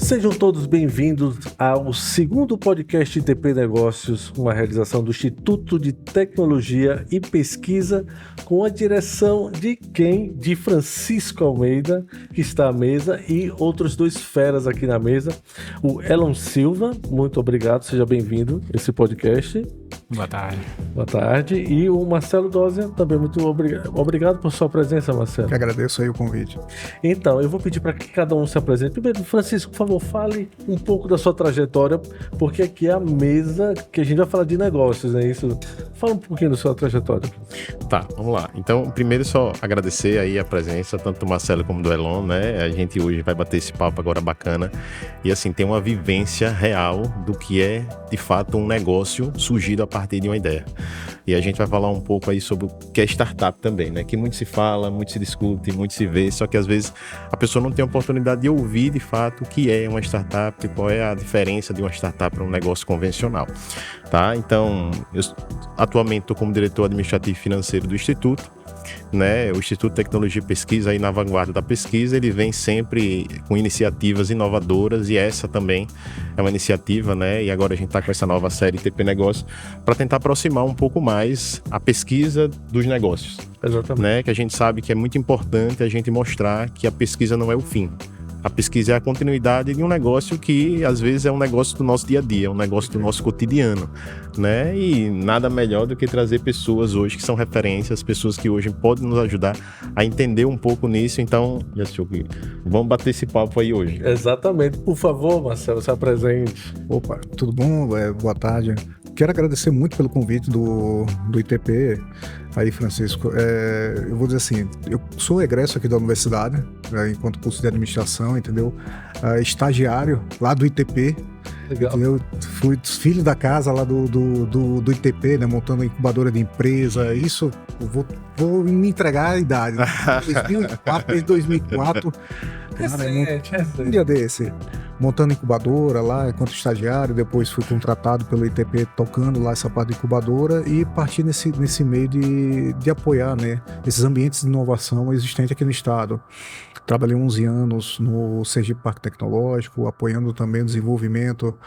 Sejam todos bem-vindos ao segundo podcast ITP Negócios, uma realização do Instituto de Tecnologia e Pesquisa, com a direção de quem? De Francisco Almeida, que está à mesa, e outros dois feras aqui na mesa. O Elon Silva, muito obrigado, seja bem-vindo a esse podcast. Boa tarde. Boa tarde. E o Marcelo Dózia, também muito obrigado por sua presença, Marcelo. Que agradeço aí o convite. Então, eu vou pedir para que cada um se apresente. Primeiro, Francisco, por favor, fale um pouco da sua trajetória, porque aqui é a mesa que a gente vai falar de negócios, né? Isso. Fala um pouquinho da sua trajetória. Tá, vamos lá. Então, primeiro só agradecer aí a presença, tanto do Marcelo como do Elon, né? A gente hoje vai bater esse papo agora bacana e, assim, tem uma vivência real do que é, de fato, um negócio surgido a partir de uma ideia. E a gente vai falar um pouco aí sobre o que é startup também, né? Que muito se fala, muito se discute, muito se vê, só que às vezes a pessoa não tem a oportunidade de ouvir de fato o que é uma startup, qual é a diferença de uma startup para um negócio convencional, tá? Então, eu atualmente estou como diretor administrativo e financeiro do Instituto, né? O Instituto de Tecnologia e Pesquisa, aí na vanguarda da pesquisa, ele vem sempre com iniciativas inovadoras e essa também é uma iniciativa, né? E agora a gente está com essa nova série ITP Negócios para tentar aproximar um pouco mais a pesquisa dos negócios. Exatamente. Né? Que a gente sabe que é muito importante a gente mostrar que a pesquisa não é o fim. A pesquisa é a continuidade de um negócio que, às vezes, é um negócio do nosso dia a dia, um negócio do nosso cotidiano, né? E nada melhor do que trazer pessoas hoje que são referências, pessoas que hoje podem nos ajudar a entender um pouco nisso. Então, vamos bater esse papo aí hoje. Exatamente. Por favor, Marcelo, se apresente. Opa, tudo bom? Boa tarde. Quero agradecer muito pelo convite do ITP. Aí, Francisco, eu vou dizer assim, eu sou egresso aqui da universidade, né, enquanto curso de administração, entendeu? Estagiário lá do ITP. Legal. Eu fui filho da casa lá do ITP, né, montando uma incubadora de empresa. Isso, eu vou me entregar a idade. Né? 2004, desde 2004. Um dia desse, montando incubadora lá enquanto estagiário, depois fui contratado pelo ITP tocando lá essa parte de incubadora e parti nesse meio de apoiar, né, esses ambientes de inovação existentes aqui no estado. Trabalhei 11 anos no Sergipe Parque Tecnológico, apoiando também o desenvolvimento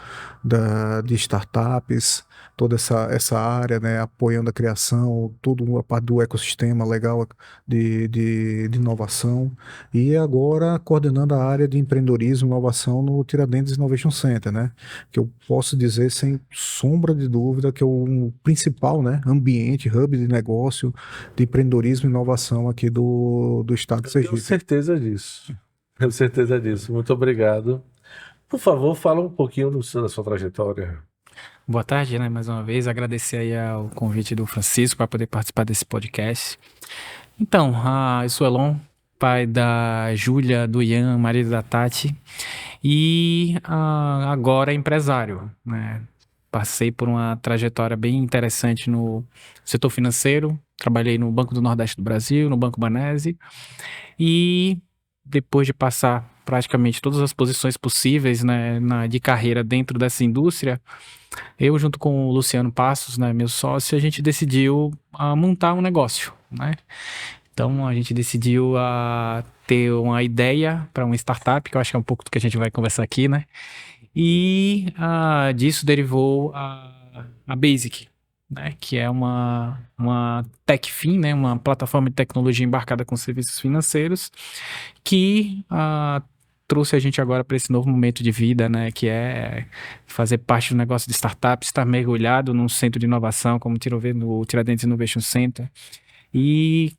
de startups, toda essa área, né, apoiando a criação, toda a parte do ecossistema legal de inovação, e agora coordenando a área de empreendedorismo e inovação no Tiradentes Innovation Center, né, que eu posso dizer sem sombra de dúvida que é o principal, né, ambiente, hub de negócio, de empreendedorismo e inovação aqui do estado de Sergipe. Tenho certeza disso. Muito obrigado. Por favor, fala um pouquinho da sua trajetória. Boa tarde, né? Mais uma vez, agradecer aí ao convite do Francisco para poder participar desse podcast. Então, eu sou Elon, pai da Júlia, do Ian, marido da Tati, e agora empresário, né? Passei por uma trajetória bem interessante no setor financeiro, trabalhei no Banco do Nordeste do Brasil, no Banco Banese, e depois de passar praticamente todas as posições possíveis, né, de carreira dentro dessa indústria, eu junto com o Luciano Passos, né, meu sócio, a gente decidiu montar um negócio, né? Então a gente decidiu ter uma ideia para uma startup, que eu acho que é um pouco do que a gente vai conversar aqui, né? E disso derivou a Basic, né, que é uma TechFin, né, uma plataforma de tecnologia embarcada com serviços financeiros, que trouxe a gente agora para esse novo momento de vida, né, que é fazer parte do negócio de startups, estar mergulhado num centro de inovação, como no Tiradentes Innovation Center, e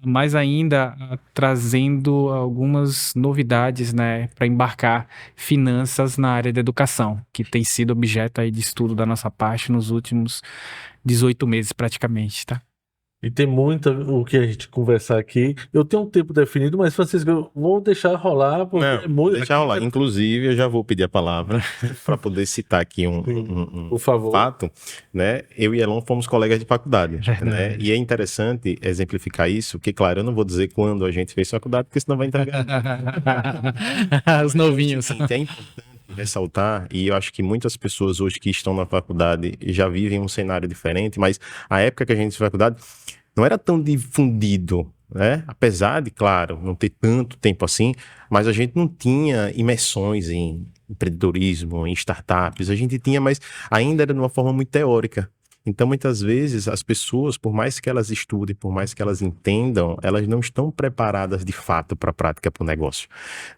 mais ainda trazendo algumas novidades, né, para embarcar finanças na área da educação, que tem sido objeto aí de estudo da nossa parte nos últimos 18 meses praticamente, tá? E tem muito o que a gente conversar aqui. Eu tenho um tempo definido, mas, Francisco, eu vou deixar rolar. Deixar rolar. Inclusive, eu já vou pedir a palavra para poder citar aqui por favor, fato. Né? Eu e Elon fomos colegas de faculdade. Né? E é interessante exemplificar isso, porque, claro, eu não vou dizer quando a gente fez faculdade, porque senão vai entregar. Os novinhos. É importante ressaltar, e eu acho que muitas pessoas hoje que estão na faculdade já vivem um cenário diferente, mas a época que a gente fez faculdade não era tão difundido né? Apesar de, claro, não ter tanto tempo assim, mas a gente não tinha imersões em empreendedorismo, em startups, a gente tinha, mas ainda era de uma forma muito teórica. Então, muitas vezes, as pessoas, por mais que elas estudem, por mais que elas entendam, elas não estão preparadas de fato para a prática, para o negócio,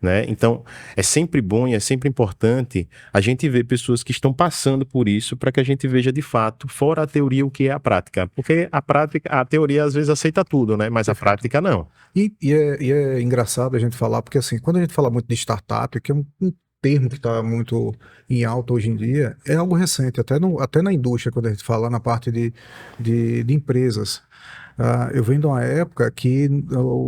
né? Então, é sempre bom e é sempre importante a gente ver pessoas que estão passando por isso para que a gente veja de fato, fora a teoria, o que é a prática. Porque a prática, a teoria às vezes aceita tudo, né? Mas a prática não. E é engraçado a gente falar, porque assim, quando a gente fala muito de startup, que é um termo que está muito em alta hoje em dia, é algo recente, até na indústria, quando a gente fala na parte de empresas. Eu venho de uma época que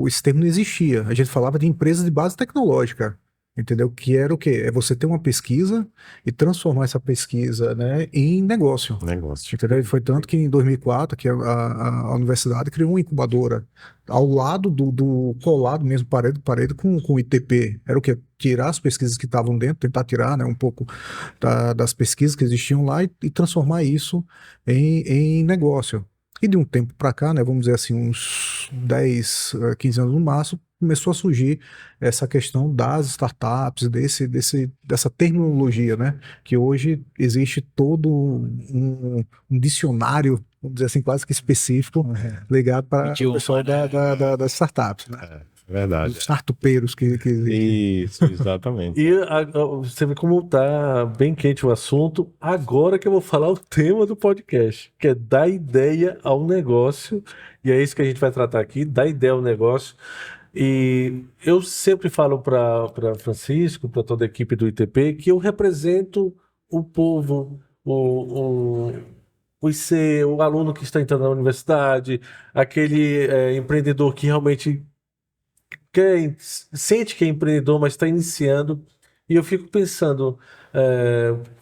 esse termo não existia. A gente falava de empresas de base tecnológica, entendeu? Que era o quê? É você ter uma pesquisa e transformar essa pesquisa, né, em negócio. Negócio. Entendeu? E foi tanto que em 2004 que a universidade criou uma incubadora ao lado colado mesmo, parede a parede com o ITP. Era o quê? Tirar as pesquisas que estavam dentro, tentar tirar, né, um pouco das pesquisas que existiam lá e transformar isso em negócio. E de um tempo para cá, né, vamos dizer assim, uns 10, 15 anos no máximo, começou a surgir essa questão das startups, dessa terminologia, né, que hoje existe todo um dicionário, vamos dizer assim, quase que específico, ligado para o Idioma, pessoal das startups, né, É verdade. os startupeiros que existem. Isso, exatamente. E você vê como tá bem quente o assunto. Agora que eu vou falar o tema do podcast, que é dar ideia ao negócio. E é isso que a gente vai tratar aqui, dar ideia ao negócio. E eu sempre falo para Francisco, para toda a equipe do ITP, que eu represento o povo, o IC, o aluno que está entrando na universidade, aquele empreendedor que realmente sente que é empreendedor, mas está iniciando. E eu fico pensando,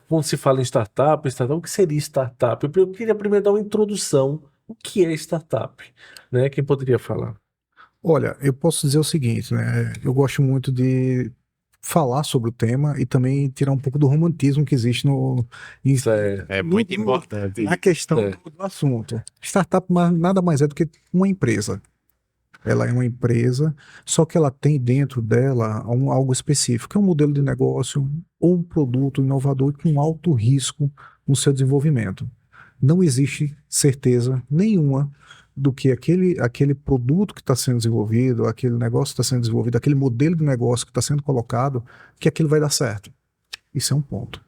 quando se fala em startup, o que seria startup? Eu queria primeiro dar uma introdução. O que é startup? Né? Quem poderia falar? Olha, eu posso dizer o seguinte, né? Eu gosto muito de falar sobre o tema e também tirar um pouco do romantismo que existe É muito importante. na questão do assunto. Startup nada mais é do que uma empresa. Ela é uma empresa, só que ela tem dentro dela algo específico, é um modelo de negócio ou um produto inovador com alto risco no seu desenvolvimento. Não existe certeza nenhuma do que aquele produto que está sendo desenvolvido, aquele negócio que está sendo desenvolvido, aquele modelo de negócio que está sendo colocado, que aquilo vai dar certo. Isso é um ponto.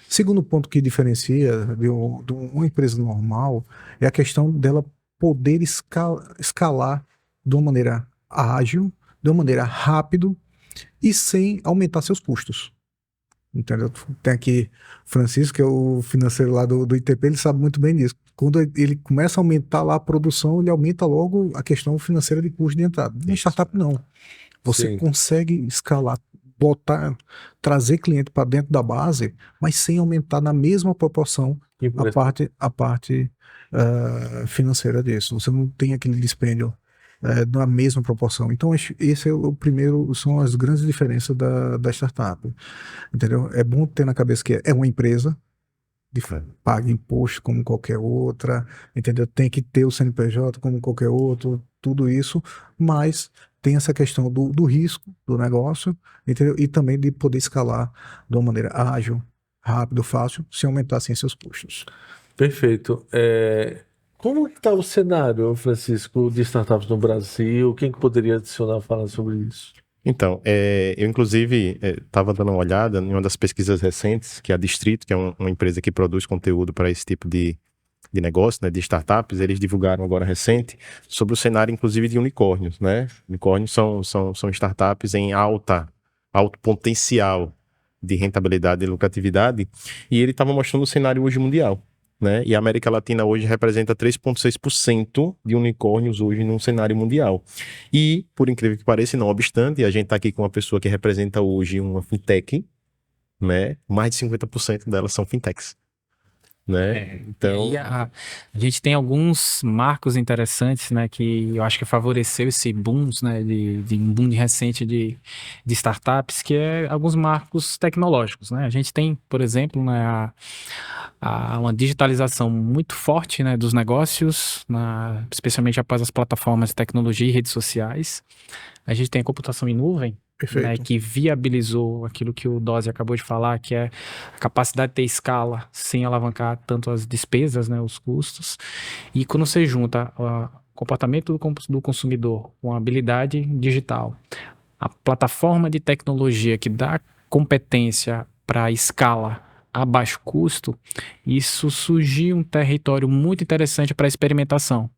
Segundo ponto que diferencia de uma empresa normal é a questão dela poder escalar de uma maneira ágil, de uma maneira rápida e sem aumentar seus custos. Entendeu? Tem aqui Francisco, que é o financeiro lá do ITP, ele sabe muito bem disso. Quando ele começa a aumentar lá a produção, ele aumenta logo a questão financeira de custo de entrada. Na startup, não. Você Sim. consegue escalar, trazer cliente para dentro da base, mas sem aumentar na mesma proporção a parte financeira disso. Você não tem aquele dispêndio na mesma proporção. Então, esse é o primeiro, são as grandes diferenças da startup. Entendeu? É bom ter na cabeça que é uma empresa, paga imposto como qualquer outra, entendeu? Tem que ter o CNPJ como qualquer outro, tudo isso, mas tem essa questão do risco do negócio, entendeu? E também de poder escalar de uma maneira ágil, rápido, fácil, sem aumentar assim seus custos. Perfeito. Como está o cenário, Francisco, de startups no Brasil? Quem que poderia adicionar falar sobre isso? Então, eu inclusive estava dando uma olhada em uma das pesquisas recentes, que é a Distrito, que é uma empresa que produz conteúdo para esse tipo de negócio, né, de startups. Eles divulgaram agora recente sobre o cenário, inclusive, de unicórnios, né? Unicórnios são startups em alto potencial de rentabilidade e lucratividade, e ele estava mostrando o cenário hoje mundial, né? E a América Latina hoje representa 3,6% de unicórnios hoje num cenário mundial. E, por incrível que pareça, não obstante, a gente está aqui com uma pessoa que representa hoje uma fintech, né? Mais de 50% delas são fintechs, né? Então, E a gente tem alguns marcos interessantes, né, que eu acho que favoreceu esse boom, né, de um boom recente de startups, que é alguns marcos tecnológicos, né? A gente tem, por exemplo, né, há uma digitalização muito forte, né, dos negócios, especialmente após as plataformas de tecnologia e redes sociais. A gente tem a computação em nuvem, né, Perfeito. que viabilizou aquilo que o Dose acabou de falar, que é a capacidade de ter escala sem alavancar tanto as despesas, né, os custos. E quando você junta o comportamento do consumidor com a habilidade digital, a plataforma de tecnologia que dá competência para escala a baixo custo, isso surgiu um território muito interessante para experimentação.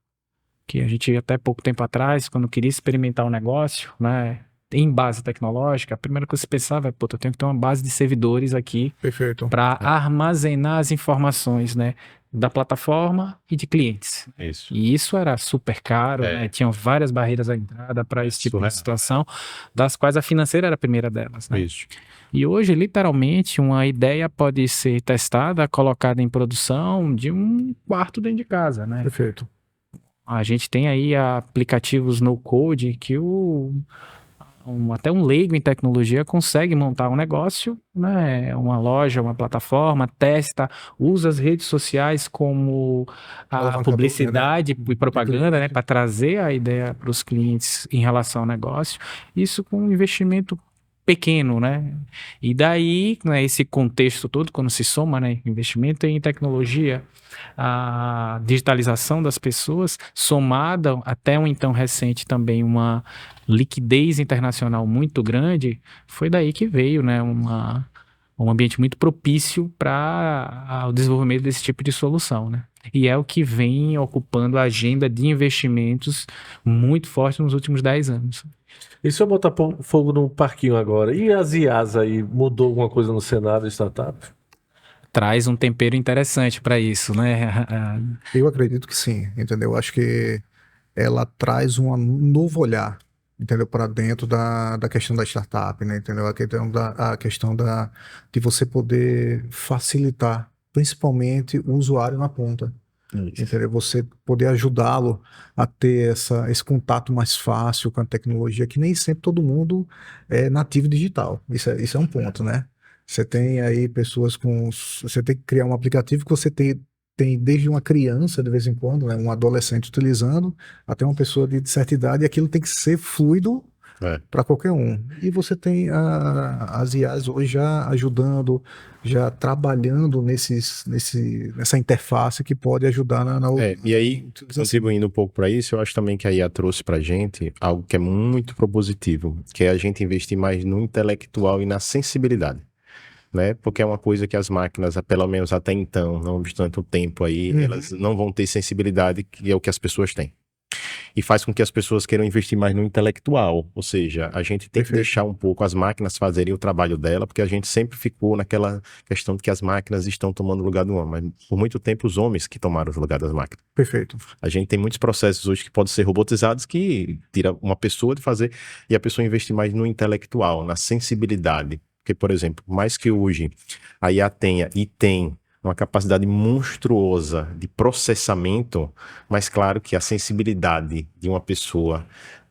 Que a gente, até pouco tempo atrás, quando queria experimentar um negócio, né, em base tecnológica, a primeira coisa que você pensava é, pô, eu tenho que ter uma base de servidores aqui Perfeito. para armazenar as informações, né, da plataforma e de clientes. Isso. E isso era super caro, né? Tinham várias barreiras à entrada para esse tipo de situação, das quais a financeira era a primeira delas, né? Isso. E hoje, literalmente, uma ideia pode ser testada, colocada em produção de um quarto dentro de casa, né? Perfeito. A gente tem aí aplicativos no code que até um leigo em tecnologia consegue montar um negócio, né? Uma loja, uma plataforma, testa, usa as redes sociais como a Alavancador, publicidade e propaganda, né? cliente. Para trazer a ideia para os clientes em relação ao negócio. Isso com um investimento pequeno, né? E daí, né, esse contexto todo, quando se soma, né, investimento em tecnologia, a digitalização das pessoas, somada até um então recente também uma liquidez internacional muito grande, foi daí que veio, né, um ambiente muito propício para o desenvolvimento desse tipo de solução, né? E é o que vem ocupando a agenda de investimentos muito forte nos últimos 10 anos. E se eu botar fogo no parquinho agora? E as IAs aí, mudou alguma coisa no cenário de startup? Traz um tempero interessante para isso, né? Eu acredito que sim, entendeu? Acho que ela traz um novo olhar, entendeu? Para dentro da questão da startup, né? Entendeu? A questão de você poder facilitar, principalmente o usuário na ponta. Entendeu? Você poder ajudá-lo a ter esse contato mais fácil com a tecnologia, que nem sempre todo mundo é nativo digital. Isso é um ponto, né? Você tem aí pessoas você tem que criar um aplicativo que você tem desde uma criança, de vez em quando, né, um adolescente utilizando, até uma pessoa de certa idade, e aquilo tem que ser fluido para qualquer um. E você tem as IAs hoje já ajudando, já trabalhando nessa interface que pode ajudar na E aí, contribuindo um pouco para isso, eu acho também que a IA trouxe para a gente algo que é muito propositivo, que é a gente investir mais no intelectual e na sensibilidade. Né? Porque é uma coisa que as máquinas, pelo menos até então, não obstante o tempo aí, elas não vão ter sensibilidade, que é o que as pessoas têm. E faz com que as pessoas queiram investir mais no intelectual, ou seja, a gente tem que deixar um pouco as máquinas fazerem o trabalho dela, porque a gente sempre ficou naquela questão de que as máquinas estão tomando o lugar do homem, mas por muito tempo os homens que tomaram o lugar das máquinas. Perfeito. A gente tem muitos processos hoje que podem ser robotizados que tira uma pessoa de fazer e a pessoa investir mais no intelectual, na sensibilidade. Porque, por exemplo, mais que hoje a IA tenha e tem uma capacidade monstruosa de processamento, mas claro que a sensibilidade de uma pessoa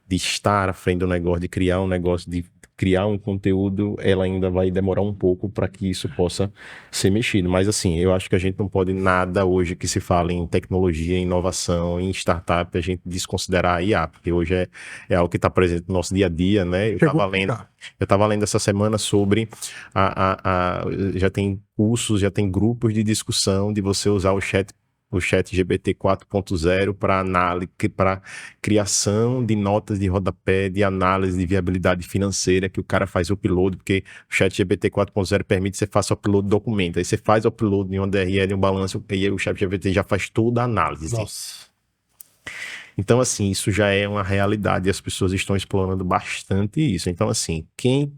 de estar à frente do negócio, de criar um negócio, de criar um conteúdo, ela ainda vai demorar um pouco para que isso possa ser mexido. Mas assim, eu acho que a gente não pode nada hoje que se fala em tecnologia, em inovação, em startup, a gente desconsiderar a IA, porque hoje é algo que está presente no nosso dia a dia, né? Eu estava lendo essa semana sobre já tem cursos, já tem grupos de discussão de você usar o chat GPT 4.0 para análise, para criação de notas de rodapé, de análise de viabilidade financeira, que o cara faz o upload, porque o chat GPT 4.0 permite que você faça o upload de documento. Aí você faz o upload de uma DRE, de um balanço, e aí o chat GPT já faz toda a análise. Nossa. Então, assim, isso já é uma realidade e as pessoas estão explorando bastante isso. Então, assim, quem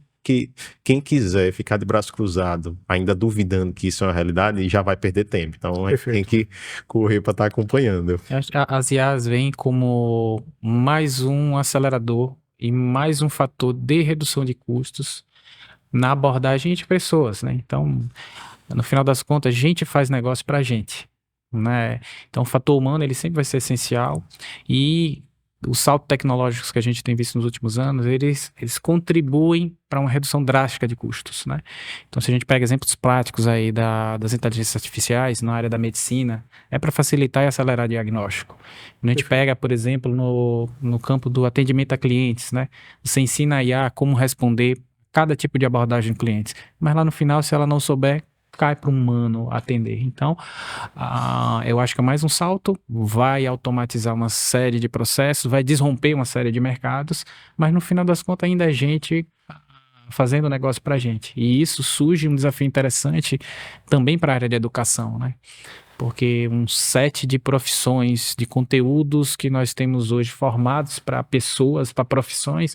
quiser ficar de braço cruzado, ainda duvidando que isso é uma realidade, já vai perder tempo. Então, tem que correr para estar acompanhando. As IAs vêm como mais um acelerador e mais um fator de redução de custos na abordagem de pessoas, né? Então, no final das contas, a gente faz negócio para a gente, né? Então, o fator humano, ele sempre vai ser essencial e os saltos tecnológicos que a gente tem visto nos últimos anos, eles contribuem para uma redução drástica de custos, né? Então, se a gente pega exemplos práticos aí das inteligências artificiais na área da medicina, é para facilitar e acelerar o diagnóstico. Quando a gente pega, por exemplo, no campo do atendimento a clientes, né? Você ensina a IA como responder cada tipo de abordagem de clientes, mas lá no final, se ela não souber, cai para um humano atender. Então, eu acho que é mais um salto, vai automatizar uma série de processos, vai desromper uma série de mercados, mas no final das contas ainda é gente fazendo negócio para a gente. E isso surge um desafio interessante também para a área de educação, né? Porque um set de profissões, de conteúdos que nós temos hoje formados para pessoas, para profissões,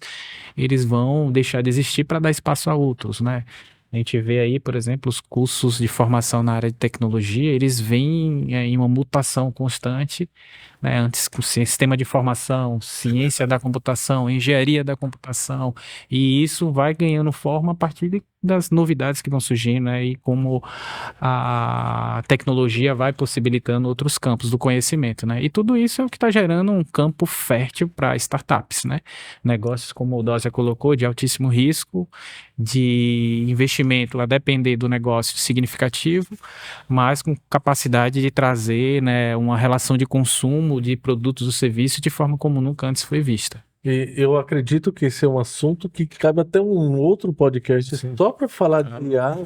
eles vão deixar de existir para dar espaço a outros, né? A gente vê aí, por exemplo, os cursos de formação na área de tecnologia, eles vêm em uma mutação constante, né? Antes, com sistema de informação, ciência da computação, engenharia da computação, e isso vai ganhando forma a partir das novidades que vão surgindo, né? E como a tecnologia vai possibilitando outros campos do conhecimento, né? E tudo isso é o que está gerando um campo fértil para startups, né? Negócios, como o Dózia colocou, de altíssimo risco, de investimento a depender do negócio significativo, mas com capacidade de trazer, né, uma relação de consumo de produtos ou serviços de forma como nunca antes foi vista. E eu acredito que esse é um assunto que cabe até um outro podcast só para falar de IA,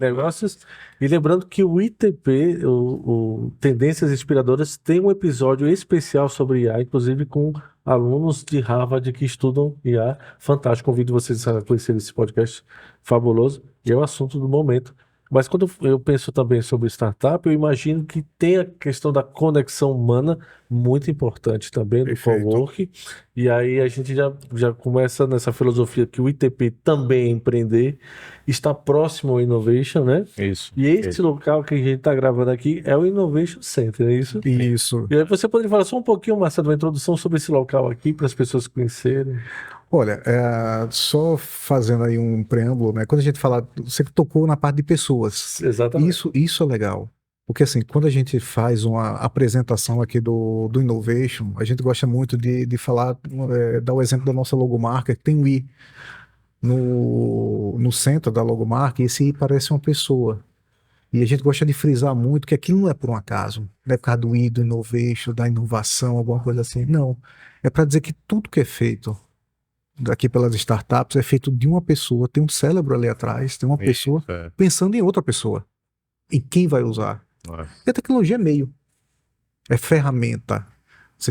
negócios. E lembrando que o ITP, o Tendências Inspiradoras, tem um episódio especial sobre IA, inclusive com alunos de Harvard que estudam IA. Fantástico, convido vocês a conhecer esse podcast fabuloso. E é o assunto do momento. Mas quando eu penso também sobre startup, eu imagino que tem a questão da conexão humana muito importante também do coworking. E aí a gente já começa nessa filosofia que o ITP também é empreender, está próximo ao Innovation, né? Isso. E esse local que a gente está gravando aqui é o Innovation Center, é isso? Isso. E aí você poderia falar só um pouquinho, Marcelo, uma introdução sobre esse local aqui, para as pessoas conhecerem. Olha, só fazendo aí um preâmbulo, né? Quando a gente fala, você tocou na parte de pessoas. Exatamente. Isso é legal. Porque assim, quando a gente faz uma apresentação aqui do Innovation, a gente gosta muito de falar, dar o exemplo da nossa logomarca, que tem o I no centro da logomarca, e esse I parece uma pessoa. E a gente gosta de frisar muito que aquilo não é por um acaso, não é por causa do I, do Innovation, da inovação, alguma coisa assim. Não. É para dizer que tudo que é feito aqui pelas startups é feito de uma pessoa, tem um cérebro ali atrás, tem uma pessoa pensando em outra pessoa, em quem vai usar. E a tecnologia é meio, é ferramenta.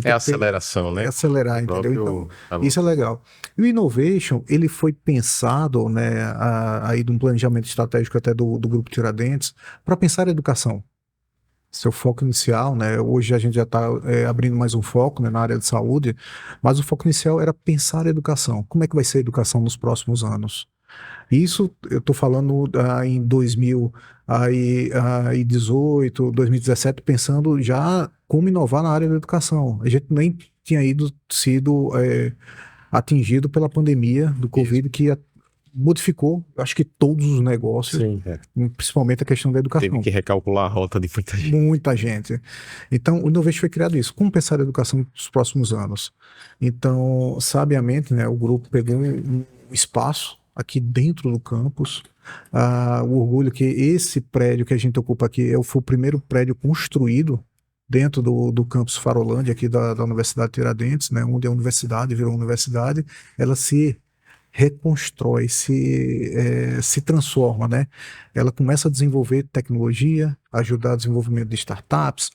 É aceleração, né? É acelerar, entendeu? Então, isso é legal. E o Innovation, ele foi pensado, né, aí de um planejamento estratégico até do Grupo Tiradentes, para pensar a educação. Seu foco inicial, né? Hoje a gente já está abrindo mais um foco, né, na área de saúde, mas o foco inicial era pensar a educação. Como é que vai ser a educação nos próximos anos? Isso eu estou falando em 2018, 2017, pensando já como inovar na área da educação. A gente nem tinha sido atingido pela pandemia do Covid, que modificou, acho que todos os negócios, principalmente a questão da educação. Teve que recalcular a rota de muita gente. Muita gente. Então, o Innovation foi criado isso. Como pensar a educação nos próximos anos? Então, sabiamente, né, o grupo pegou um espaço aqui dentro do campus. O orgulho que esse prédio que a gente ocupa aqui foi o primeiro prédio construído dentro do campus Farolândia, aqui da Universidade Tiradentes, né, onde a universidade virou universidade, ela se reconstrói, se transforma, né? Ela começa a desenvolver tecnologia, ajudar o desenvolvimento de startups.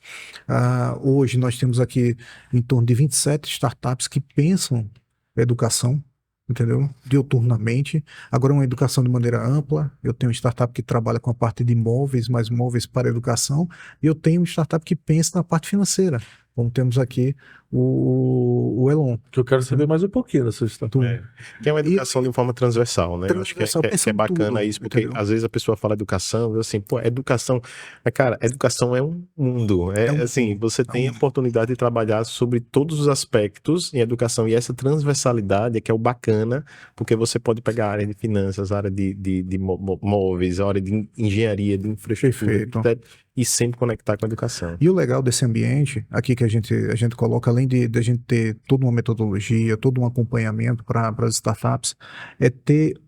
Hoje nós temos aqui em torno de 27 startups que pensam educação, entendeu? Diuturnamente. Agora uma educação de maneira ampla. Eu tenho uma startup que trabalha com a parte de móveis, mas móveis para educação, e eu tenho uma startup que pensa na parte financeira. Como temos aqui o Elon. Que eu quero saber mais um pouquinho dessa startup. Que é uma educação de forma transversal, né? Eu acho que é bacana tudo, isso, porque entendeu? Às vezes a pessoa fala educação, eu assim, educação... Mas, cara, educação é um mundo. Assim, você tem a oportunidade de trabalhar sobre todos os aspectos em educação, e essa transversalidade é que é o bacana, porque você pode pegar a área de finanças, a área de móveis, a área de engenharia, de infraestrutura, e sempre conectar com a educação. E o legal desse ambiente aqui que a gente coloca, além de a gente ter toda uma metodologia, todo um acompanhamento para as startups, é ter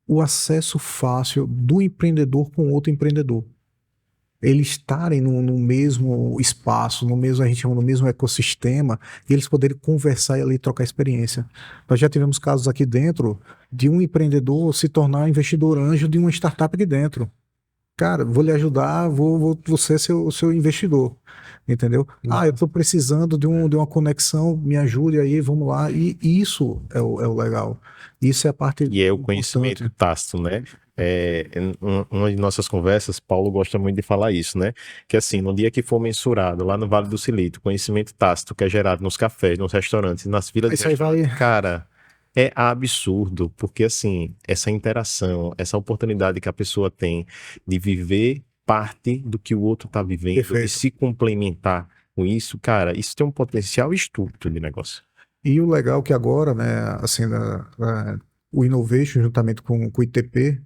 o acesso fácil do empreendedor com outro empreendedor. Eles estarem no mesmo espaço, a gente chama no mesmo ecossistema, e eles poderem conversar e ali trocar experiência. Nós já tivemos casos aqui dentro de um empreendedor se tornar investidor anjo de uma startup aqui dentro. Cara, vou lhe ajudar, vou ser seu investidor, entendeu? Eu estou precisando de uma conexão, me ajude aí, vamos lá. E isso é o legal. Isso é a parte E é o importante. conhecimento tácito, né? Uma de nossas conversas, Paulo gosta muito de falar isso, né? Que assim, no dia que for mensurado lá no Vale do Silício, o conhecimento tácito que é gerado nos cafés, nos restaurantes, nas filas de restaurantes, cara, é absurdo, porque assim, essa interação, essa oportunidade que a pessoa tem de viver parte do que o outro está vivendo, Perfeito. de se complementar com isso, cara, isso tem um potencial estúpido de negócio. E o legal que agora, né, assim, o Innovation, juntamente com o ITP,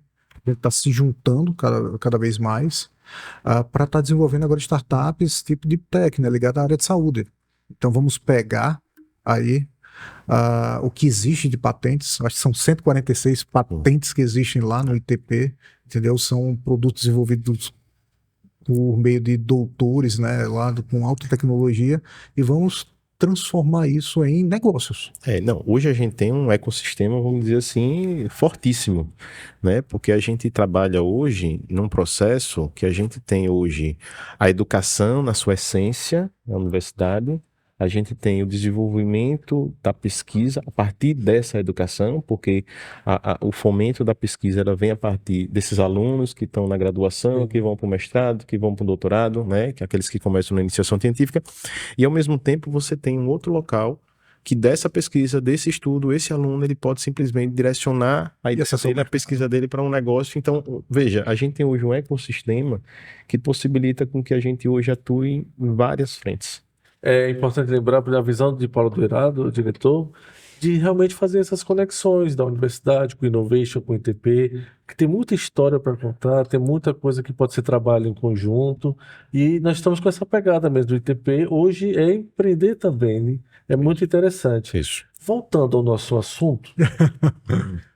está se juntando cada vez mais para estar desenvolvendo agora startups tipo Deep Tech, né, ligada à área de saúde. Então vamos pegar aí o que existe de patentes, acho que são 146 patentes que existem lá no ITP, entendeu? São produtos desenvolvidos por meio de doutores, né, lá com alta tecnologia, e vamos transformar isso em negócios. Hoje a gente tem um ecossistema, vamos dizer assim, fortíssimo, né? Porque a gente trabalha hoje num processo que a gente tem hoje a educação na sua essência, na universidade, a gente tem o desenvolvimento da pesquisa a partir dessa educação, porque o fomento da pesquisa ela vem a partir desses alunos que estão na graduação, que vão para o mestrado, que vão para o doutorado, né? Que é aqueles que começam na iniciação científica, e ao mesmo tempo você tem um outro local que dessa pesquisa, desse estudo, esse aluno ele pode simplesmente direcionar a pesquisa dele para um negócio. Então, veja, a gente tem hoje um ecossistema que possibilita com que a gente hoje atue em várias frentes. É importante lembrar, pela visão de Paulo Doirado, o diretor, de realmente fazer essas conexões da universidade com o Innovation, com o ITP, que tem muita história para contar, tem muita coisa que pode ser trabalho em conjunto, e nós estamos com essa pegada mesmo do ITP. Hoje é empreender também, né? É muito interessante. Isso. Voltando ao nosso assunto,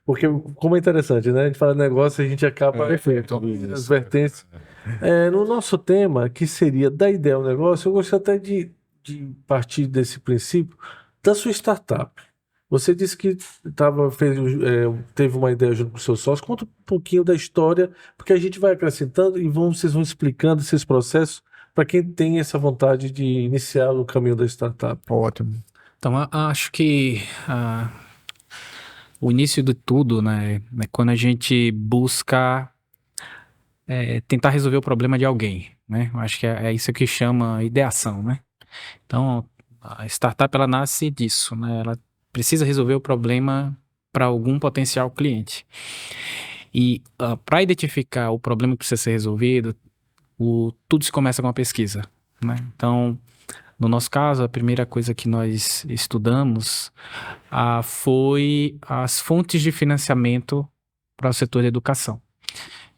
porque como é interessante, né? A gente fala negócio e a gente acaba as vertentes. No nosso tema, que seria da ideia ao negócio, eu gostaria até de partir desse princípio da sua startup. Você disse que teve uma ideia junto com o seu sócio. Conta um pouquinho da história, porque a gente vai acrescentando e vocês vão explicando esses processos para quem tem essa vontade de iniciar o caminho da startup. Ótimo. Então, acho que o início de tudo, né, é quando a gente busca tentar resolver o problema de alguém, né? Eu acho que é isso que chama ideação, né? Então, a startup ela nasce disso, né? Ela precisa resolver o problema para algum potencial cliente. E para identificar o problema que precisa ser resolvido, tudo se começa com uma pesquisa, né? Então, no nosso caso, a primeira coisa que nós estudamos foi as fontes de financiamento para o setor de educação.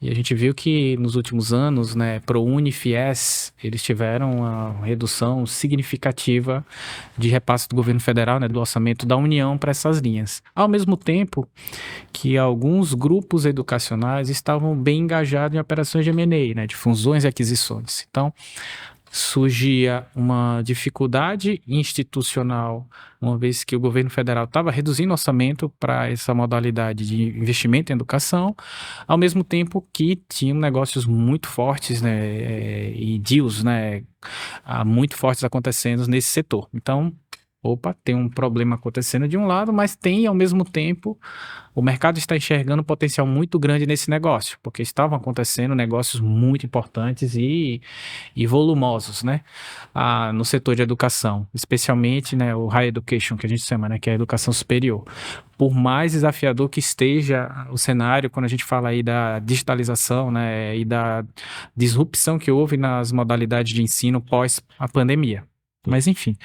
E a gente viu que nos últimos anos, né, ProUni e FIES, eles tiveram uma redução significativa de repasse do governo federal, né, do orçamento da União para essas linhas. Ao mesmo tempo que alguns grupos educacionais estavam bem engajados em operações de M&A, né, de fusões e aquisições. Então, surgia uma dificuldade institucional, uma vez que o governo federal estava reduzindo o orçamento para essa modalidade de investimento em educação, ao mesmo tempo que tinham negócios muito fortes, né, e deals, né, muito fortes acontecendo nesse setor. Então, tem um problema acontecendo de um lado, mas tem, ao mesmo tempo, o mercado está enxergando um potencial muito grande nesse negócio, porque estavam acontecendo negócios muito importantes e volumosos, né, no setor de educação, especialmente, né, o Higher Education, que a gente chama, né, que é a educação superior. Por mais desafiador que esteja o cenário, quando a gente fala aí da digitalização, né, e da disrupção que houve nas modalidades de ensino pós a pandemia. Mas, enfim,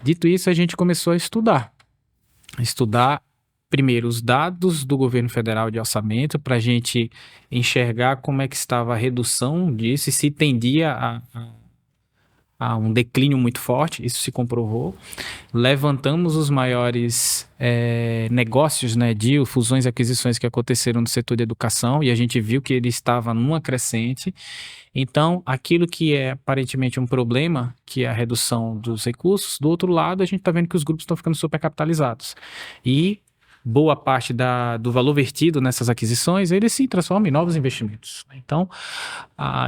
dito isso, a gente começou a estudar primeiro, os dados do governo federal de orçamento para a gente enxergar como é que estava a redução disso e se tendia a um declínio muito forte, isso se comprovou. Levantamos os maiores negócios, né, de fusões e aquisições que aconteceram no setor de educação e a gente viu que ele estava numa crescente. Então, aquilo que é aparentemente um problema, que é a redução dos recursos, do outro lado a gente está vendo que os grupos estão ficando supercapitalizados. E boa parte do valor vertido nessas aquisições, ele se transforma em novos investimentos. Então,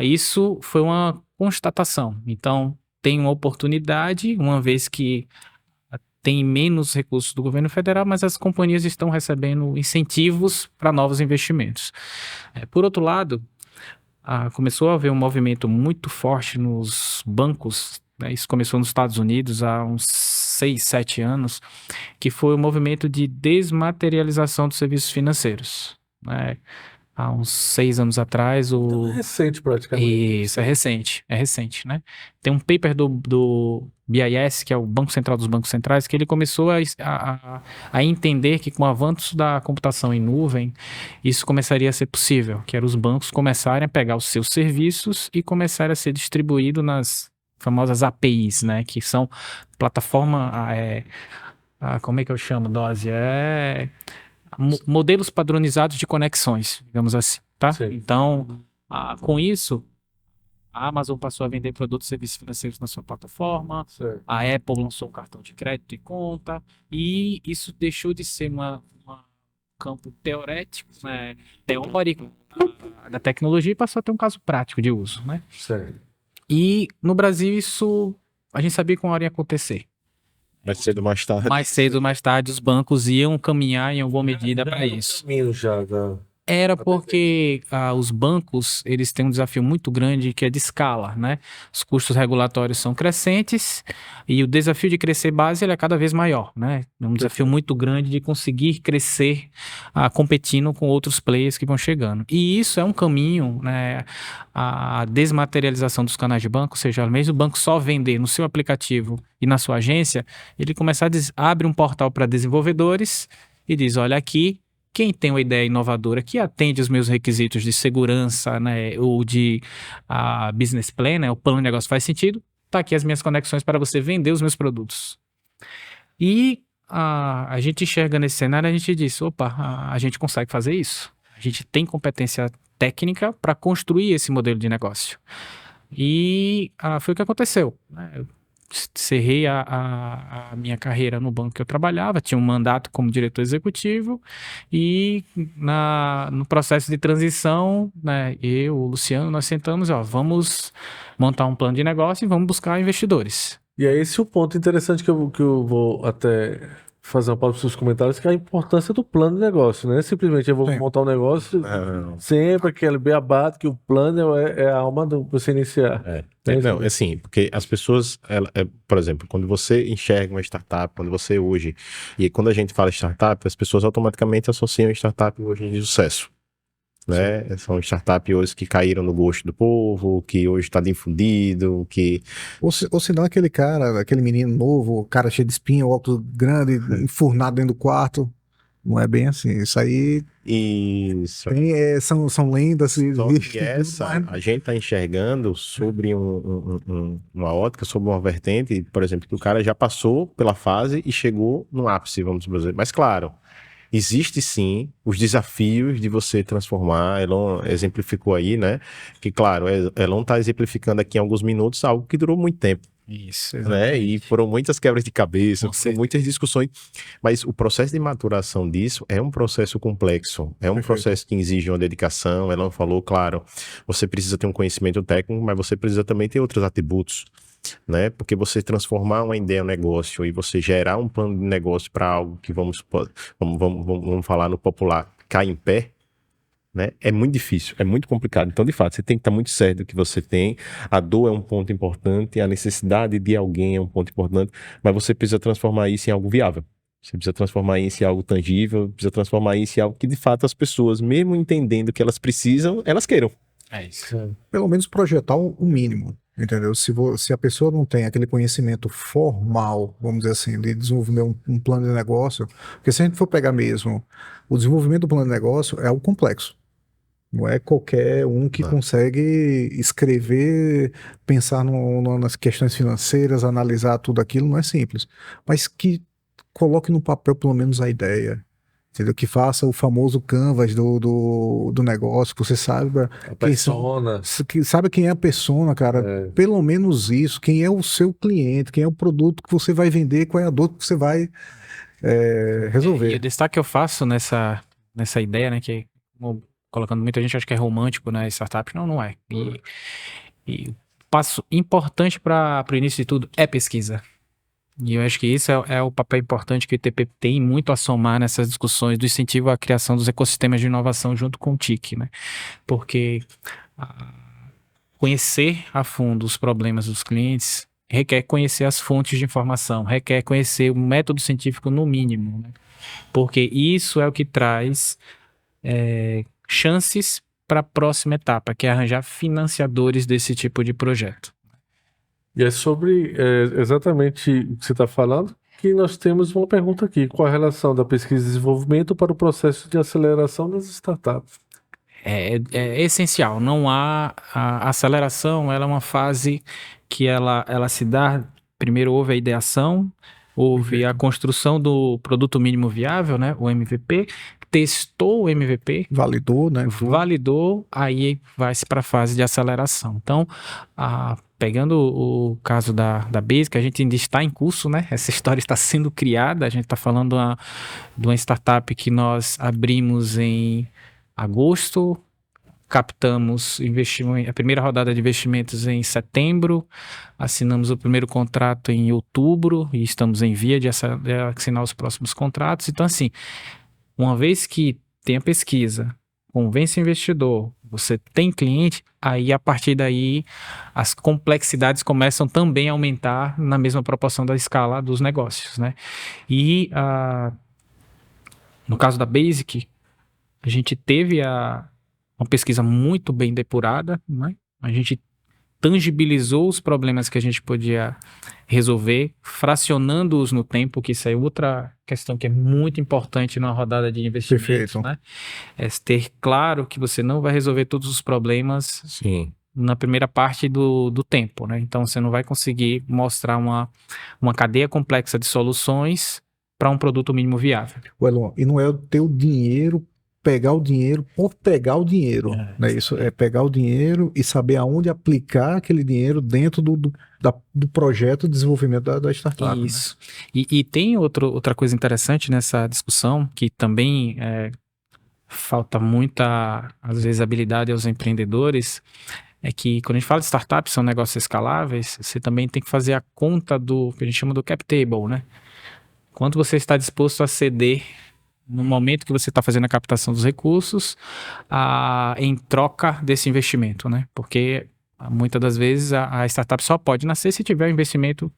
isso foi uma constatação. Então, tem uma oportunidade, uma vez que tem menos recursos do governo federal, mas as companhias estão recebendo incentivos para novos investimentos. Por outro lado, começou a haver um movimento muito forte nos bancos, né? Isso começou nos Estados Unidos há uns 6, 7 anos, que foi o movimento de desmaterialização dos serviços financeiros, né? Há uns 6 anos atrás, Então, é recente praticamente. Isso, é recente, né? Tem um paper do BIS, que é o Banco Central dos Bancos Centrais, que ele começou a entender que com o avanço da computação em nuvem, isso começaria a ser possível, que era os bancos começarem a pegar os seus serviços e começarem a ser distribuído nas famosas APIs, né? Que são plataforma, como é que eu chamo, Dose? Modelos padronizados de conexões, digamos assim, tá? Sim. Então, com isso, a Amazon passou a vender produtos e serviços financeiros na sua plataforma, Certo. a Apple lançou um cartão de crédito e conta, e isso deixou de ser um campo teorético, né, teórico da tecnologia e passou a ter um caso prático de uso, né? Certo. E no Brasil isso a gente sabia que uma hora ia acontecer. Mais cedo ou mais tarde. Mais cedo ou mais tarde os bancos iam caminhar em alguma medida para isso. Caminho já da... Era porque os bancos, eles têm um desafio muito grande que é de escala, né? Os custos regulatórios são crescentes e o desafio de crescer base ele é cada vez maior, né? É um desafio muito grande de conseguir crescer competindo com outros players que vão chegando. E isso é um caminho, né? A desmaterialização dos canais de banco, ou seja, ao invés do banco só vender no seu aplicativo e na sua agência, ele começa abre um portal para desenvolvedores e diz, olha aqui, quem tem uma ideia inovadora que atende os meus requisitos de segurança, né, ou de business plan, né, o plano de negócio faz sentido, tá aqui as minhas conexões para você vender os meus produtos. E a gente enxerga nesse cenário, a gente diz, opa, a gente consegue fazer isso. A gente tem competência técnica para construir esse modelo de negócio. E foi o que aconteceu, né? Eu encerrei a minha carreira no banco que eu trabalhava, tinha um mandato como diretor executivo e no processo de transição, né, eu, o Luciano, nós sentamos, vamos montar um plano de negócio e vamos buscar investidores. E é esse o ponto interessante que eu vou até fazer uma pausa para os seus comentários, que é a importância do plano de negócio, né? Simplesmente eu vou montar um negócio sempre aquele beabá que o plano é a alma do você iniciar. Não, assim, porque as pessoas, por exemplo, quando você enxerga uma startup, quando você hoje, e quando a gente fala startup, as pessoas automaticamente associam startup hoje de sucesso. Né? São startups hoje que caíram no gosto do povo, que hoje está difundido, que... Ou se não aquele cara, aquele menino novo, cara cheio de espinho, óculos grande, enfurnado dentro do quarto. Não é bem assim. Isso aí... Isso. São lendas. Só que a gente está enxergando sobre uma ótica, sobre uma vertente, por exemplo, que o cara já passou pela fase e chegou no ápice, vamos dizer. Mas claro, existe sim os desafios de você transformar. Elon exemplificou aí, né? Que claro, Elon está exemplificando aqui em alguns minutos algo que durou muito tempo. Isso, né? E foram muitas quebras de cabeça, foram muitas discussões, mas o processo de maturação disso é um processo complexo, é um processo que exige uma dedicação. Elon falou, claro, você precisa ter um conhecimento técnico, mas você precisa também ter outros atributos, né? Porque você transformar uma ideia em um negócio e você gerar um plano de negócio para algo que vamos falar no popular, cai em pé, né? É muito difícil, é muito complicado. Então, de fato, você tem que estar muito certo do que você tem. A dor é um ponto importante, a necessidade de alguém é um ponto importante, mas você precisa transformar isso em algo viável. Você precisa transformar isso em algo tangível, precisa transformar isso em algo que, de fato, as pessoas, mesmo entendendo que elas precisam, elas queiram. É isso. Pelo menos projetar o mínimo. Entendeu? Se a pessoa não tem aquele conhecimento formal, vamos dizer assim, de desenvolver um plano de negócio, porque se a gente for pegar mesmo, o desenvolvimento do plano de negócio é algo complexo. Não é qualquer um que Não. consegue escrever, pensar nas questões financeiras, analisar tudo aquilo, não é simples. Mas que coloque no papel pelo menos a ideia. Entendeu? Que faça o famoso canvas do negócio, que você saiba A quem são, persona. que sabe quem é a persona, cara. É. Pelo menos isso, quem é o seu cliente, quem é o produto que você vai vender, qual é a dor que você vai E resolver. o destaque que eu faço nessa ideia, né, que colocando muita gente acha que é romântico, né, startup, não é. E o passo importante para o início de tudo é pesquisa. E eu acho que isso é o papel importante que o ITP tem muito a somar nessas discussões do incentivo à criação dos ecossistemas de inovação junto com o TIC, né? Porque conhecer a fundo os problemas dos clientes requer conhecer as fontes de informação, requer conhecer o método científico no mínimo, né? Porque isso é o que traz chances para a próxima etapa, que é arranjar financiadores desse tipo de projeto. E é sobre exatamente o que você está falando que nós temos uma pergunta aqui. Qual a relação da pesquisa e desenvolvimento para o processo de aceleração das startups? É essencial. Não há a aceleração, ela é uma fase que ela se dá. Primeiro houve a ideação, houve a construção do produto mínimo viável, né, o MVP, testou o MVP, Validou, né? validou, aí vai-se para a fase de aceleração. Então, pegando o caso da Basic, a gente ainda está em curso, né? Essa história está sendo criada, a gente está falando de uma startup que nós abrimos em agosto, captamos a primeira rodada de investimentos em setembro, assinamos o primeiro contrato em outubro e estamos em via de assinar os próximos contratos. Então, assim, uma vez que tem a pesquisa, convence o investidor, você tem cliente, aí a partir daí as complexidades começam também a aumentar na mesma proporção da escala dos negócios, né? E no caso da Basic, a gente teve uma pesquisa muito bem depurada, né? A gente tangibilizou os problemas que a gente podia resolver, fracionando-os no tempo, que isso é outra questão que é muito importante numa rodada de investimentos, Perfeito. né? É ter claro que você não vai resolver todos os problemas Sim. na primeira parte do tempo, né? Então você não vai conseguir mostrar uma cadeia complexa de soluções para um produto mínimo viável. Elon, e não é o teu dinheiro, pegar o dinheiro por pegar o dinheiro, né? Isso é pegar o dinheiro e saber aonde aplicar aquele dinheiro dentro do projeto de desenvolvimento da startup. Isso. Né? E tem outra coisa interessante nessa discussão, que também falta muita, às vezes, habilidade aos empreendedores, é que quando a gente fala de startups, são negócios escaláveis, você também tem que fazer a conta do que a gente chama do cap table, né? Quanto você está disposto a ceder no momento que você está fazendo a captação dos recursos, em troca desse investimento, né? Porque muitas das vezes a startup só pode nascer se tiver o investimento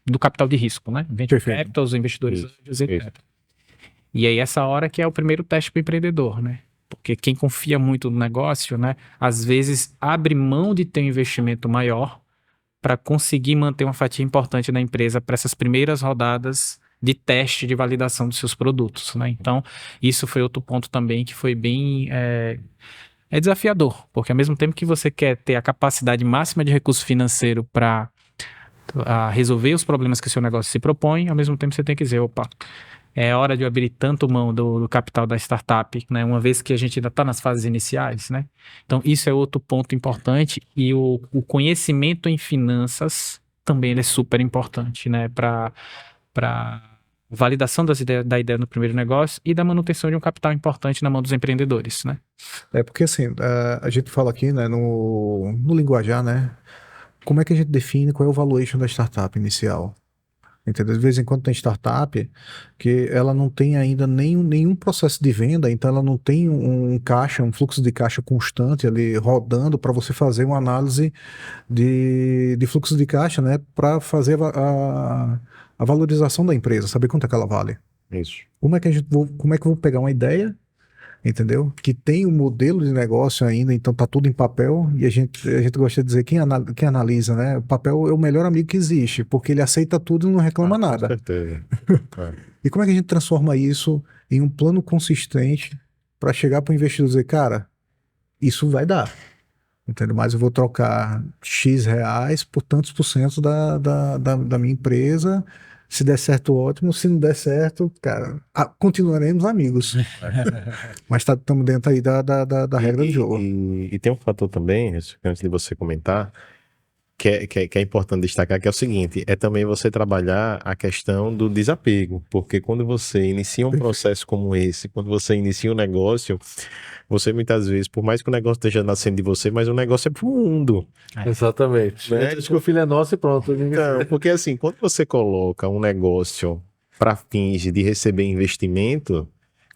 do capital de risco, né? Venture capital, os investidores anjos, etc. E aí essa hora que é o primeiro teste para o empreendedor, né? Porque quem confia muito no negócio, né? Às vezes abre mão de ter um investimento maior para conseguir manter uma fatia importante da empresa para essas primeiras rodadas de teste de validação dos seus produtos, né? Então, isso foi outro ponto também que foi bem desafiador, porque ao mesmo tempo que você quer ter a capacidade máxima de recurso financeiro para resolver os problemas que o seu negócio se propõe, ao mesmo tempo você tem que dizer, opa, é hora de eu abrir tanto mão do capital da startup, né? Uma vez que a gente ainda está nas fases iniciais, né? Então, isso é outro ponto importante e o conhecimento em finanças também ele é super importante, né? Para validação da ideia no primeiro negócio e da manutenção de um capital importante na mão dos empreendedores, né? Porque assim, a gente fala aqui, né, no linguajar, né, como é que a gente define qual é o valuation da startup inicial? Entendeu? De vez em quando tem startup que ela não tem ainda nenhum processo de venda, então ela não tem um fluxo de caixa constante ali rodando para você fazer uma análise de fluxo de caixa, né, para fazer a valorização da empresa, saber quanto é que ela vale. Isso. Como é que eu vou pegar uma ideia, entendeu? Que tem um modelo de negócio ainda, então tá tudo em papel, e a gente gosta de dizer, quem analisa, né? O papel é o melhor amigo que existe, porque ele aceita tudo e não reclama Com nada. certeza. E como é que a gente transforma isso em um plano consistente para chegar para o investidor e dizer, cara, isso vai dar, entendeu? Mas eu vou trocar X reais por tantos por cento da minha empresa. Se der certo, ótimo. Se não der certo, cara, continuaremos amigos. Mas estamos dentro aí da regra do jogo. E tem um fator também, antes de você comentar, que é importante destacar, que é o seguinte, é também você trabalhar a questão do desapego, porque quando você inicia um processo como esse, quando você inicia um negócio, você muitas vezes, por mais que o negócio esteja nascendo de você, mas o negócio é pro mundo. Exatamente. Né? Acho que o filho é nosso e pronto. Então, porque assim, quando você coloca um negócio para fins de receber investimento,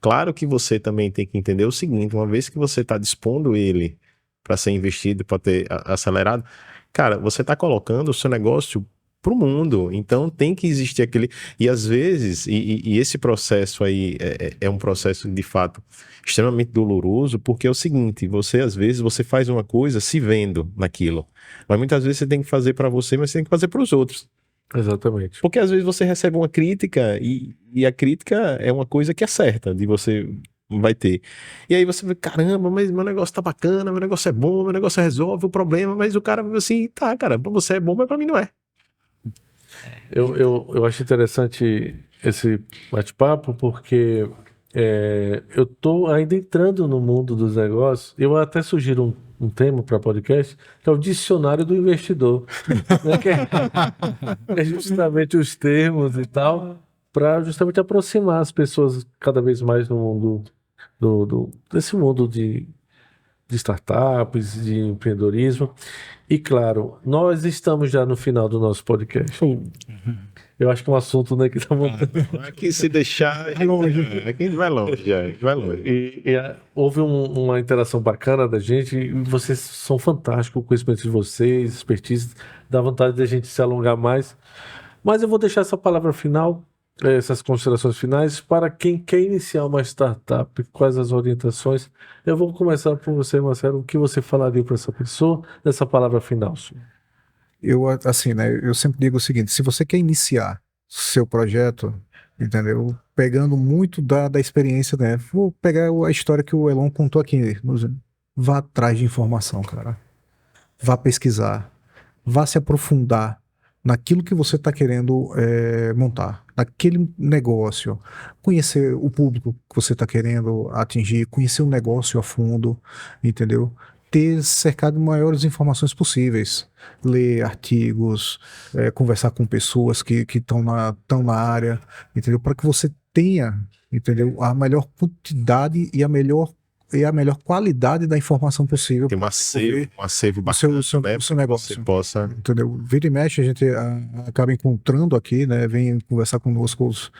claro que você também tem que entender o seguinte, uma vez que você está dispondo ele para ser investido, para ter acelerado, cara, você está colocando o seu negócio para o mundo, então tem que existir aquele... E às vezes, e esse processo aí é um processo de fato extremamente doloroso, porque é o seguinte, você às vezes você faz uma coisa se vendo naquilo, mas muitas vezes você tem que fazer para você, mas você tem que fazer para os outros. Exatamente. Porque às vezes você recebe uma crítica e a crítica é uma coisa que é certa, de você vai ter. E aí você vê, caramba, mas meu negócio tá bacana, meu negócio é bom, meu negócio resolve o problema, mas o cara assim, tá, cara, pra você é bom, mas pra mim não é. Eu acho interessante esse bate-papo porque eu estou ainda entrando no mundo dos negócios. Eu até sugiro um tema para podcast, que é o dicionário do investidor, né? Que é justamente os termos e tal, para justamente aproximar as pessoas cada vez mais no mundo desse mundo de startups, de empreendedorismo. E claro, nós estamos já no final do nosso podcast. Eu acho que é um assunto, né, que tá montando. Aqui se deixar, aqui a gente vai longe, já, a gente vai longe. Houve uma interação bacana da gente, e vocês são fantásticos, o conhecimento de vocês, expertise, dá vontade de a gente se alongar mais. Mas eu vou deixar essa palavra final, essas considerações finais, para quem quer iniciar uma startup, quais as orientações. Eu vou começar por você, Marcelo, o que você falaria para essa pessoa nessa palavra final sua? Eu, assim, né, eu sempre digo o seguinte, se você quer iniciar seu projeto, entendeu? Pegando muito da experiência, né? Vou pegar a história que o Elon contou aqui. Vá atrás de informação, cara. Vá pesquisar. Vá se aprofundar naquilo que você está querendo montar, naquele negócio. Conhecer o público que você está querendo atingir, conhecer o negócio a fundo, entendeu? Ter cercado de maiores informações possíveis, ler artigos, conversar com pessoas que estão na área, entendeu? Para que você tenha, entendeu? A melhor quantidade e a melhor qualidade da informação possível. Tem um acervo bacana, o seu negócio. Você possa... Entendeu? Vira e mexe, a gente acaba encontrando aqui, né? Vem conversar conosco os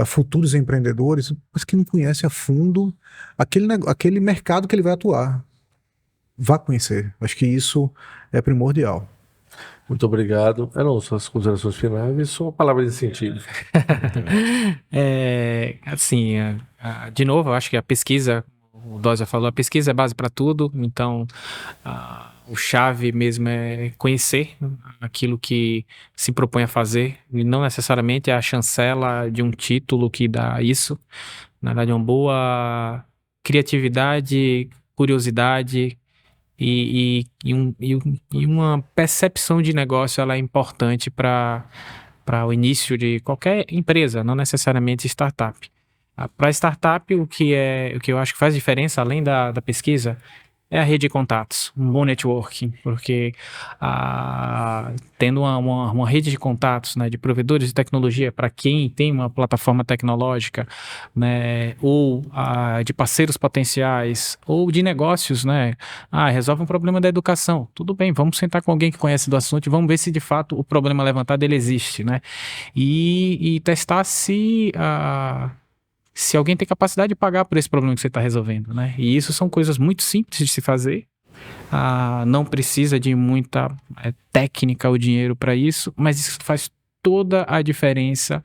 futuros empreendedores, mas que não conhecem a fundo aquele mercado que ele vai atuar. Vá conhecer. Acho que isso é primordial. Muito obrigado. Eram suas considerações finais e sua palavra de incentivo. Assim, de novo, eu acho que a pesquisa, o Dó já falou, a pesquisa é base para tudo, então o chave mesmo é conhecer aquilo que se propõe a fazer, e não necessariamente é a chancela de um título que dá isso. Na verdade, é uma boa criatividade, curiosidade, e uma percepção de negócio, ela é importante para o início de qualquer empresa, não necessariamente startup. Para startup, o que eu acho que faz diferença, além da pesquisa, é a rede de contatos, um bom networking, porque tendo uma rede de contatos, né, de provedores de tecnologia para quem tem uma plataforma tecnológica, né, ou de parceiros potenciais, ou de negócios, né, resolve um problema da educação, tudo bem, vamos sentar com alguém que conhece do assunto e vamos ver se de fato o problema levantado ele existe, né, e testar se alguém tem capacidade de pagar por esse problema que você está resolvendo, né? E isso são coisas muito simples de se fazer. Não precisa de muita técnica ou dinheiro para isso, mas isso faz toda a diferença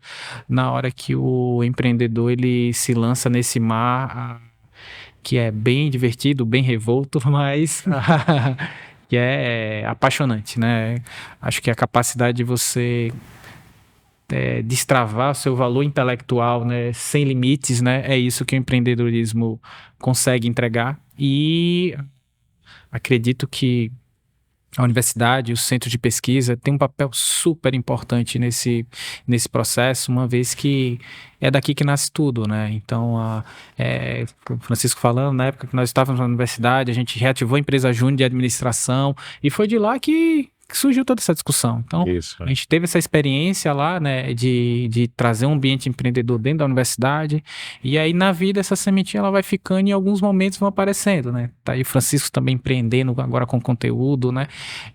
na hora que o empreendedor ele se lança nesse mar que é bem divertido, bem revolto, mas que é apaixonante, né? Acho que a capacidade de você destravar o seu valor intelectual, né, sem limites, né, é isso que o empreendedorismo consegue entregar. E acredito que a universidade, o centro de pesquisa tem um papel super importante nesse processo, uma vez que é daqui que nasce tudo, né? Então, o Francisco falando, na época que nós estávamos na universidade, a gente reativou a empresa júnior de administração e foi de lá que surgiu toda essa discussão. Então, a gente teve essa experiência lá, né, de trazer um ambiente empreendedor dentro da universidade, e aí na vida essa sementinha ela vai ficando e em alguns momentos vão aparecendo, né? Tá aí o Francisco também empreendendo agora com conteúdo, né?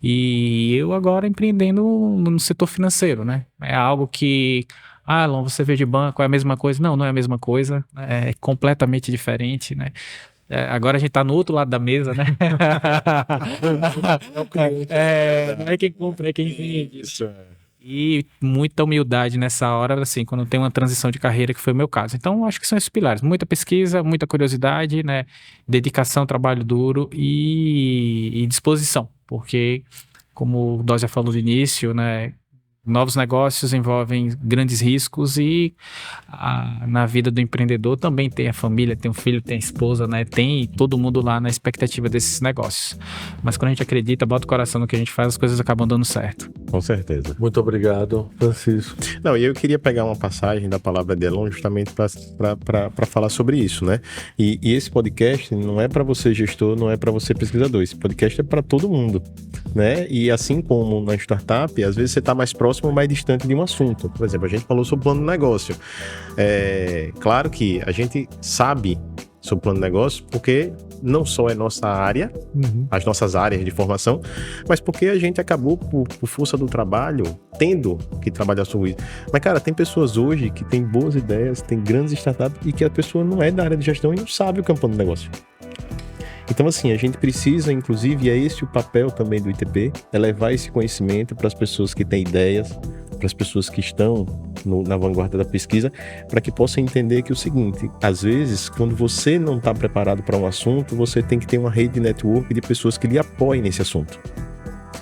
E eu agora empreendendo no setor financeiro, né? É algo que... Elon, você veio de banco, é a mesma coisa? Não, não é a mesma coisa, é completamente diferente, né? Agora a gente tá no outro lado da mesa, né? Não é quem compra, é quem vende. Isso. E muita humildade nessa hora, assim, quando tem uma transição de carreira, que foi o meu caso. Então, acho que são esses pilares. Muita pesquisa, muita curiosidade, né? Dedicação, trabalho duro e disposição. Porque, como o Dó já falou no início, né? Novos negócios envolvem grandes riscos e na vida do empreendedor também tem a família, tem o filho, tem a esposa, né? Tem todo mundo lá na expectativa desses negócios. Mas quando a gente acredita, bota o coração no que a gente faz, as coisas acabam dando certo. Com certeza. Muito obrigado, Francisco. Não, e eu queria pegar uma passagem da palavra de Elon justamente para falar sobre isso, né? E esse podcast não é para você gestor, não é para você pesquisador. Esse podcast é para todo mundo, né? E assim como na startup, às vezes você está mais próximo ou mais distante de um assunto. Por exemplo, a gente falou sobre o plano de negócio. Claro que a gente sabe sobre o plano de negócio porque não só é nossa área, as nossas áreas de formação, mas porque a gente acabou, por força do trabalho, tendo que trabalhar sobre isso. Mas, cara, tem pessoas hoje que têm boas ideias, tem grandes startups e que a pessoa não é da área de gestão e não sabe o que é um plano de negócio. Então, assim, a gente precisa, inclusive, é esse o papel também do ITP, é levar esse conhecimento para as pessoas que têm ideias, para as pessoas que estão na vanguarda da pesquisa, para que possam entender que é o seguinte, às vezes, quando você não está preparado para um assunto, você tem que ter uma rede de network de pessoas que lhe apoiem nesse assunto.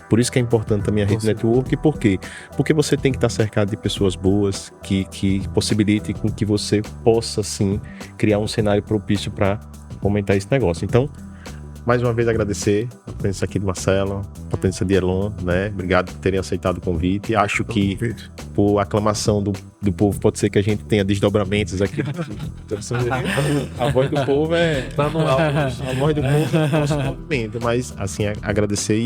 Por isso que é importante também a rede de network. Por quê? Porque você tem que estar cercado de pessoas boas, que possibilitem com que você possa, sim, criar um cenário propício para fomentar esse negócio. Então, mais uma vez agradecer a presença aqui do Marcelo, a presença de Elon, né? Obrigado por terem aceitado o convite. Acho que por aclamação do povo pode ser que a gente tenha desdobramentos aqui. A voz do povo tá no alto. A voz do povo é o nosso movimento. Mas, assim, agradecer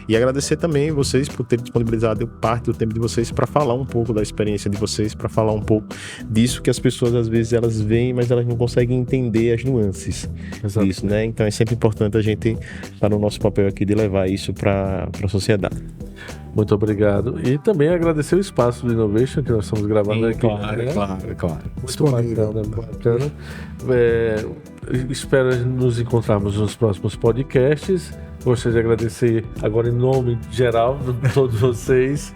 e agradecer também vocês por terem disponibilizado parte do tempo de vocês para falar um pouco da experiência de vocês, para falar um pouco disso que as pessoas às vezes elas veem, mas elas não conseguem entender as nuances disso, né? Então é sempre importante a gente estar no nosso papel aqui de levar isso para a sociedade. Muito obrigado. E também agradecer o espaço do Innovation que nós estamos gravando aqui. Claro. Muito bacana. Espero nos encontrarmos nos próximos podcasts. Gostaria de agradecer agora em nome geral de todos vocês.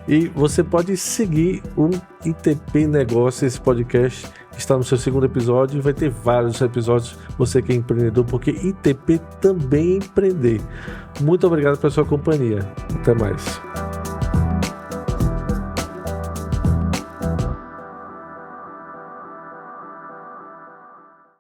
E você pode seguir o ITP Negócio, esse podcast está no seu segundo episódio e vai ter vários episódios, você que é empreendedor, porque ITP também é empreender. Muito obrigado pela sua companhia. Até mais.